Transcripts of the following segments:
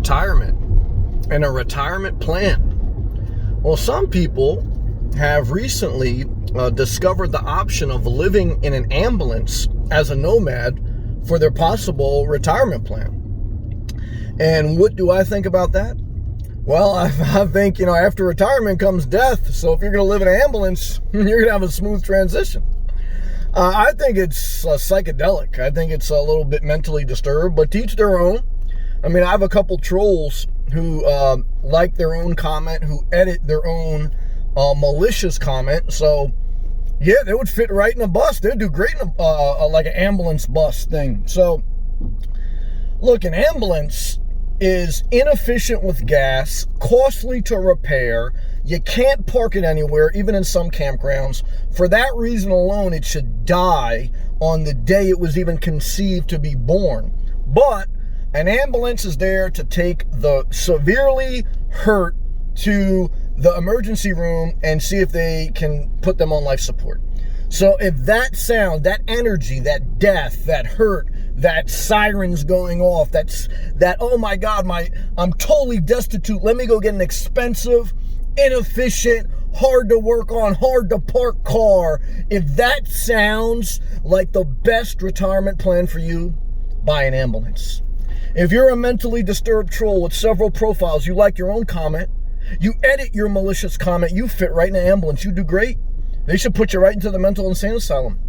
retirement and a retirement plan. Well, some people have recently discovered the option of living in an ambulance as a nomad for their possible retirement plan. And what do I think about that? Well, I think, after retirement comes death. So if you're going to live in an ambulance, you're going to have a smooth transition. I think it's psychedelic. I think it's a little bit mentally disturbed, but to each their own. I mean, I have a couple trolls who like their own comment, who edit their own malicious comment. So, yeah, they would fit right in a bus. They'd do great in like an ambulance bus thing. So, look, an ambulance is inefficient with gas, costly to repair. You can't park it anywhere, even in some campgrounds. For that reason alone, it should die on the day it was even conceived to be born. But an ambulance is there to take the severely hurt to the emergency room and see if they can put them on life support. So if that sound, that energy, that death, that hurt, that sirens going off, that oh my God, I'm totally destitute, let me go get an expensive, inefficient, hard to work on, hard to park car. If that sounds like the best retirement plan for you, buy an ambulance. If you're a mentally disturbed troll with several profiles, you like your own comment, you edit your malicious comment, you fit right in an ambulance, you do great. They should put you right into the mental insane asylum.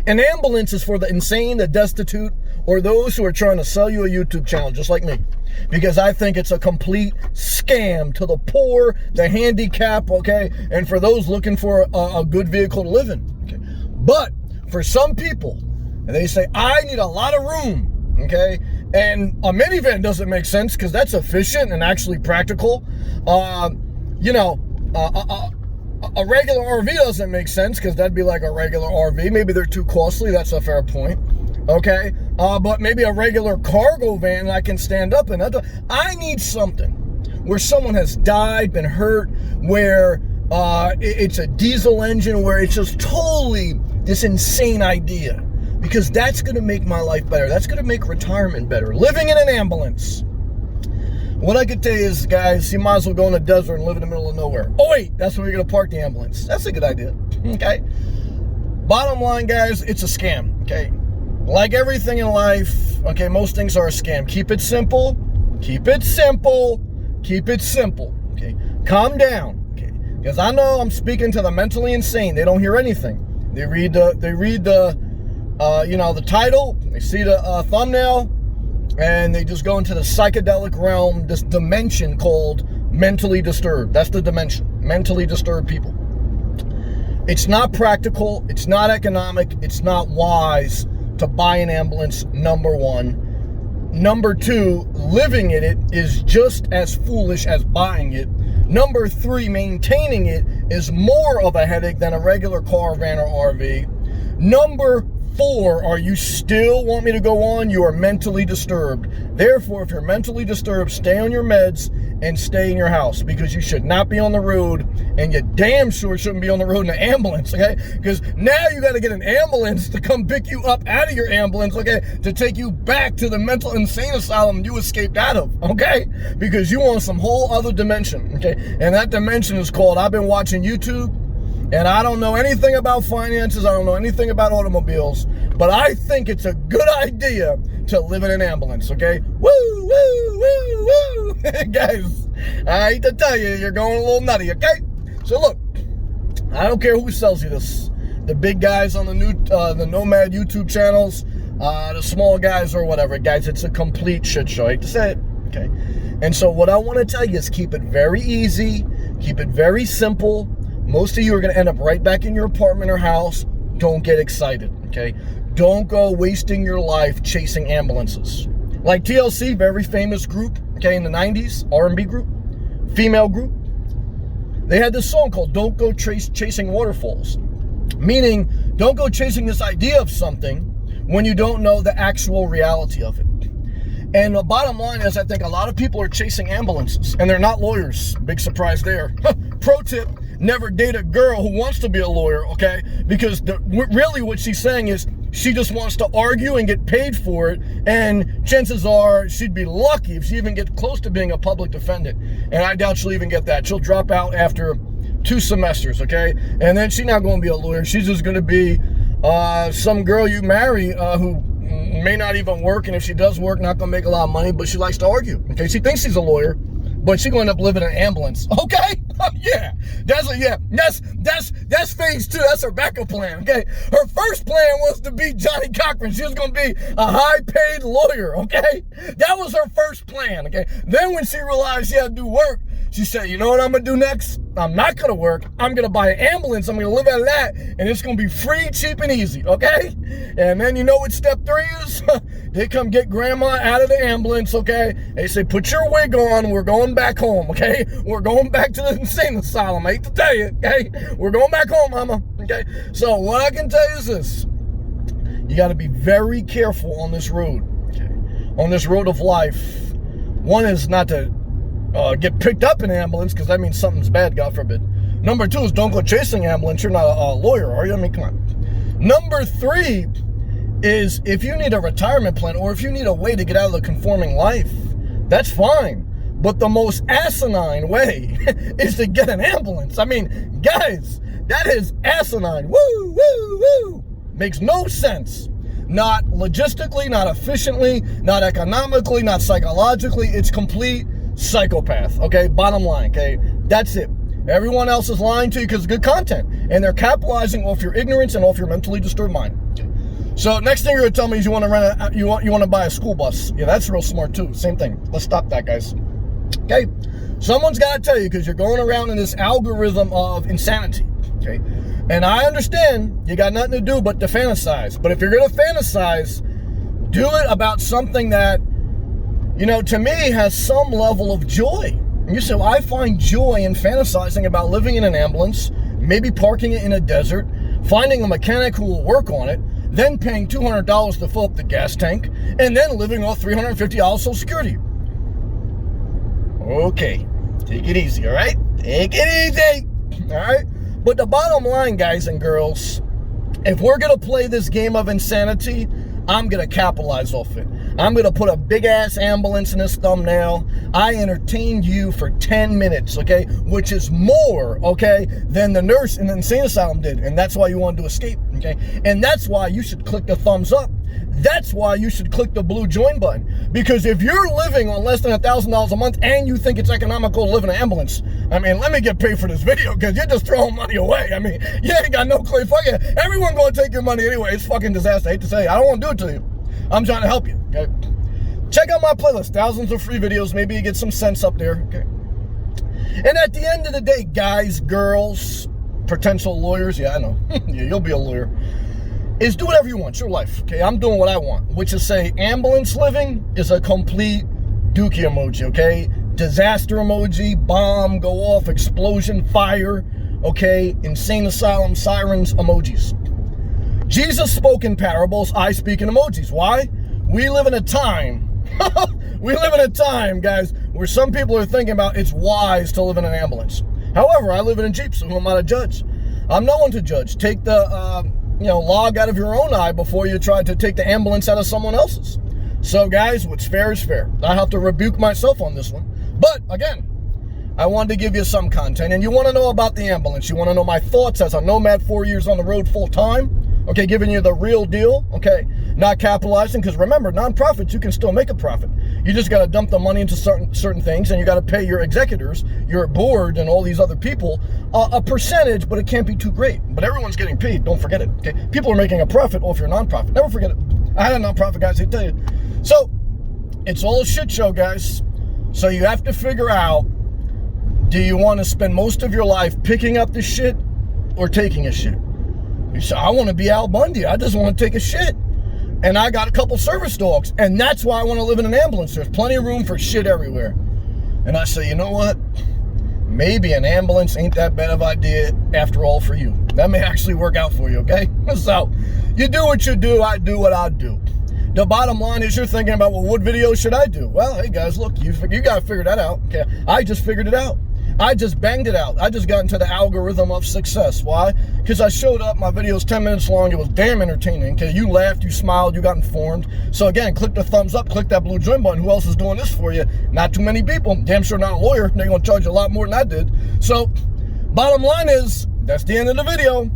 An ambulance is for the insane, the destitute, or those who are trying to sell you a YouTube channel, just like me. Because I think it's a complete scam to the poor, the handicapped, okay? And for those looking for a good vehicle to live in, okay? But for some people, and they say, I need a lot of room, okay? And a minivan doesn't make sense because that's efficient and actually practical. A regular RV doesn't make sense because that'd be like a regular RV. Maybe they're too costly. That's a fair point. Okay. But maybe a regular cargo van I can stand up in. I need something where someone has died, been hurt, where it's a diesel engine, where it's just totally this insane idea. Because that's going to make my life better. That's going to make retirement better. Living in an ambulance. What I could tell you is, guys, you might as well go in the desert and live in the middle of nowhere. Oh, wait, that's where you're going to park the ambulance. That's a good idea, okay? Bottom line, guys, it's a scam, okay? Like everything in life, okay, most things are a scam. Keep it simple. Keep it simple. Keep it simple, okay? Calm down, okay? Because I know I'm speaking to the mentally insane. They don't hear anything. They read the title, they see the thumbnail, and they just go into the psychedelic realm, this dimension called mentally disturbed. That's the dimension, mentally disturbed people. It's not practical, it's not economic, it's not wise to buy an ambulance, number one. Number two, living in it is just as foolish as buying it. Number three, maintaining it is more of a headache than a regular car, van, or RV. Number 4, are you still want me to go on? You are mentally disturbed. Therefore, if you're mentally disturbed, stay on your meds and stay in your house, because you should not be on the road, and you damn sure shouldn't be on the road in an ambulance, okay? Because now you got to get an ambulance to come pick you up out of your ambulance, okay? To take you back to the mental insane asylum you escaped out of, okay? Because you want some whole other dimension, okay? And that dimension is called, I've been watching YouTube, and I don't know anything about finances, I don't know anything about automobiles, but I think it's a good idea to live in an ambulance, okay? Woo, woo, woo, woo! Guys, I hate to tell you, you're going a little nutty, okay? So look, I don't care who sells you this. The big guys on the Nomad YouTube channels, the small guys or whatever, guys, it's a complete shit show, I hate to say it, okay? And so what I want to tell you is keep it very easy, keep it very simple. Most of you are going to end up right back in your apartment or house. Don't get excited, okay? Don't go wasting your life chasing ambulances. Like TLC, very famous group, okay, in the 90s, R&B group, female group. They had this song called Don't Go Chasing Waterfalls. Meaning, don't go chasing this idea of something when you don't know the actual reality of it. And the bottom line is, I think a lot of people are chasing ambulances, and they're not lawyers. Big surprise there. Pro tip, never date a girl who wants to be a lawyer, okay? Because really what she's saying is, she just wants to argue and get paid for it, and chances are she'd be lucky if she even gets close to being a public defendant, and I doubt she'll even get that. She'll drop out after 2 semesters, okay? And then she's not going to be a lawyer. She's just going to be some girl you marry who may not even work, and if she does work, not going to make a lot of money, but she likes to argue, okay? She thinks she's a lawyer, but she's going to end up living in an ambulance, okay? Yeah, that's phase 2. That's her backup plan, okay? Her first plan was to be Johnny Cochran. She was going to be a high-paid lawyer, okay? That was her first plan, okay? Then when she realized she had to do work, she said, you know what I'm going to do next? I'm not going to work. I'm going to buy an ambulance. I'm going to live out of that, and it's going to be free, cheap, and easy, okay? And then you know what step 3 is? They come get grandma out of the ambulance, okay? They say, put your wig on. We're going back home, okay? We're going back to the insane asylum. I hate to tell you, okay? We're going back home, mama, okay? So what I can tell you is this. You got to be very careful on this road, okay? On this road of life. One is not to get picked up in an ambulance, because that means something's bad, God forbid. Number 2 is don't go chasing ambulance. You're not a lawyer, are you? I mean, come on. Number 3 is if you need a retirement plan or if you need a way to get out of the conforming life, that's fine. But the most asinine way is to get an ambulance. I mean, guys, that is asinine. Woo, woo, woo. Makes no sense. Not logistically, not efficiently, not economically, not psychologically. It's complete psychopath, okay? Bottom line, okay? That's it. Everyone else is lying to you because it's good content, and they're capitalizing off your ignorance and off your mentally disturbed mind. Okay. So next thing you're gonna tell me is you want to rent you want to buy a school bus. Yeah, that's real smart too. Same thing. Let's stop that, guys. Okay, someone's got to tell you, because you're going around in this algorithm of insanity. Okay, and I understand you got nothing to do but to fantasize. But if you're gonna fantasize, do it about something that, you know, to me has some level of joy. And you say, well, I find joy in fantasizing about living in an ambulance, maybe parking it in a desert, finding a mechanic who will work on it, then paying $200 to fill up the gas tank, and then living off $350 Social Security. Okay, take it easy, all right? Take it easy, all right? But the bottom line, guys and girls, if we're going to play this game of insanity, I'm going to capitalize off it. I'm going to put a big-ass ambulance in this thumbnail. I entertained you for 10 minutes, okay? Which is more, okay, than the nurse in the insane asylum did. And that's why you wanted to escape, okay? And that's why you should click the thumbs up. That's why you should click the blue join button. Because if you're living on less than $1,000 a month and you think it's economical to live in an ambulance, I mean, let me get paid for this video, because you're just throwing money away. I mean, you ain't got no clue. Fuck it. Everyone going to take your money anyway. It's fucking disaster. I hate to say it. I don't want to do it to you. I'm trying to help you, okay? Check out my playlist. Thousands of free videos. Maybe you get some sense up there, okay? And at the end of the day, guys, girls, potential lawyers, yeah, I know. Yeah, you'll be a lawyer. Is do whatever you want. It's your life, okay? I'm doing what I want, which is say ambulance living is a complete dookie emoji, okay? Disaster emoji, bomb, go off, explosion, fire, okay? Insane asylum, sirens, emojis. Jesus spoke in parables, I speak in emojis. Why? We live in a time, guys, where some people are thinking about it's wise to live in an ambulance. However, I live in a Jeep, so who am I to judge? I'm no one to judge. Take the, log out of your own eye before you try to take the ambulance out of someone else's. So, guys, what's fair is fair. I have to rebuke myself on this one. But, again, I wanted to give you some content, and you want to know about the ambulance. You want to know my thoughts as a nomad, 4 years on the road full time. Okay, giving you the real deal, okay, not capitalizing, because remember, nonprofits, you can still make a profit. You just got to dump the money into certain things, and you got to pay your executors, your board, and all these other people a percentage, but it can't be too great. But everyone's getting paid, don't forget it, okay? People are making a profit off your nonprofit, never forget it. I had a nonprofit, guys, I tell you. So, it's all a shit show, guys. So you have to figure out, do you want to spend most of your life picking up the shit or taking a shit? You say, I want to be Al Bundy. I just want to take a shit. And I got a couple service dogs. And that's why I want to live in an ambulance. There's plenty of room for shit everywhere. And I say, you know what? Maybe an ambulance ain't that bad of an idea after all for you. That may actually work out for you, okay? So, you do what you do. I do what I do. The bottom line is you're thinking about, well, what video should I do? Well, hey, guys, look, you got to figure that out. Okay, I just figured it out. I just banged it out. I just got into the algorithm of success. Why? Because I showed up, my video was 10 minutes long, it was damn entertaining. Okay, you laughed, you smiled, you got informed. So again, click the thumbs up, click that blue join button. Who else is doing this for you? Not too many people. Damn sure not a lawyer. They're gonna charge you a lot more than I did. So, bottom line is, that's the end of the video.